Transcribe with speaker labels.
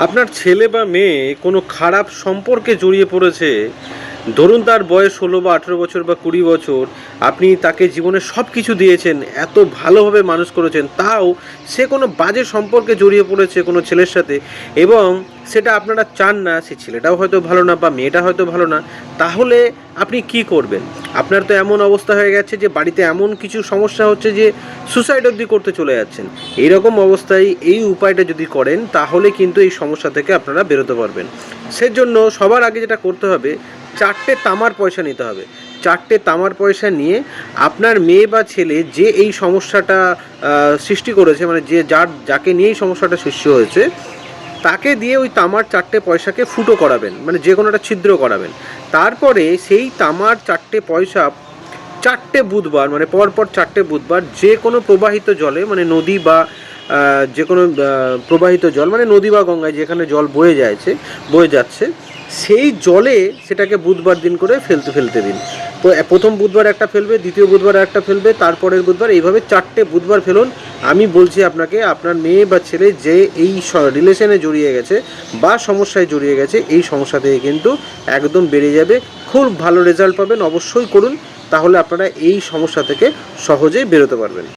Speaker 1: আপনার ছেলে বা মেয়ে কোনো খারাপ সম্পর্কে জড়িয়ে পড়েছে, ধরুন তার বয়স 16 বা 18 বছর বা 20 বছর, আপনি তাকে জীবনে সব কিছু দিয়েছেন, এত ভালোভাবে মানুষ করেছেন, তাও সে কোনো বাজে সম্পর্কে জড়িয়ে পড়েছে কোনো ছেলের সাথে, এবং সেটা আপনারা চান না, সে ছেলেটাও হয়তো ভালো না বা মেয়েটা হয়তো ভালো না, তাহলে আপনি কি করবেন? আপনার তো এমন অবস্থা হয়ে গেছে যে বাড়িতে এমন কিছু সমস্যা হচ্ছে যে সুসাইড অবধি করতে চলে যাচ্ছেন। এইরকম অবস্থায় এই উপায়টা যদি করেন তাহলে কিন্তু এই সমস্যা থেকে আপনারা বেরোতে পারবেন। সেজন্য সবার আগে যেটা করতে হবে, 4টে তামার পয়সা নিতে হবে। 4টে তামার পয়সা নিয়ে আপনার মেয়ে বা ছেলে যে এই সমস্যাটা সৃষ্টি করেছে, মানে যাকে নিয়ে এই সমস্যাটা সৃষ্টি হয়েছে, তাকে দিয়ে ওই তামার 4টে পয়সাকে ফুটো করাবেন, মানে যে কোনো একটা ছিদ্র করাবেন। তারপরে সেই তামার 4টে পয়সা 4টে বুধবার, মানে পরপর 4টে বুধবার যে কোনো প্রবাহিত জলে, মানে নদী বা যে কোনো প্রবাহিত জল, মানে নদী বা গঙ্গায় যেখানে জল বয়ে যাচ্ছে, সেই জলে সেটাকে বুধবার দিন করে ফেলতে দিন। প্রথম বুধবার একটা ফেলবে, দ্বিতীয় বুধবার একটা ফেলবে, তারপরের বুধবার, এইভাবে 4টে বুধবার ফেলুন। আমি বলছি আপনাকে, আপনার মেয়ে বা ছেলে যে এই রিলেশনে জড়িয়ে গেছে বা সমস্যায় জড়িয়ে গেছে, এই সমস্যা থেকে কিন্তু একদম বেরিয়ে যাবে, খুব ভালো রেজাল্ট পাবেন। অবশ্যই করুন, তাহলে আপনারা এই সমস্যা থেকে সহজেই বেরোতে পারবেন।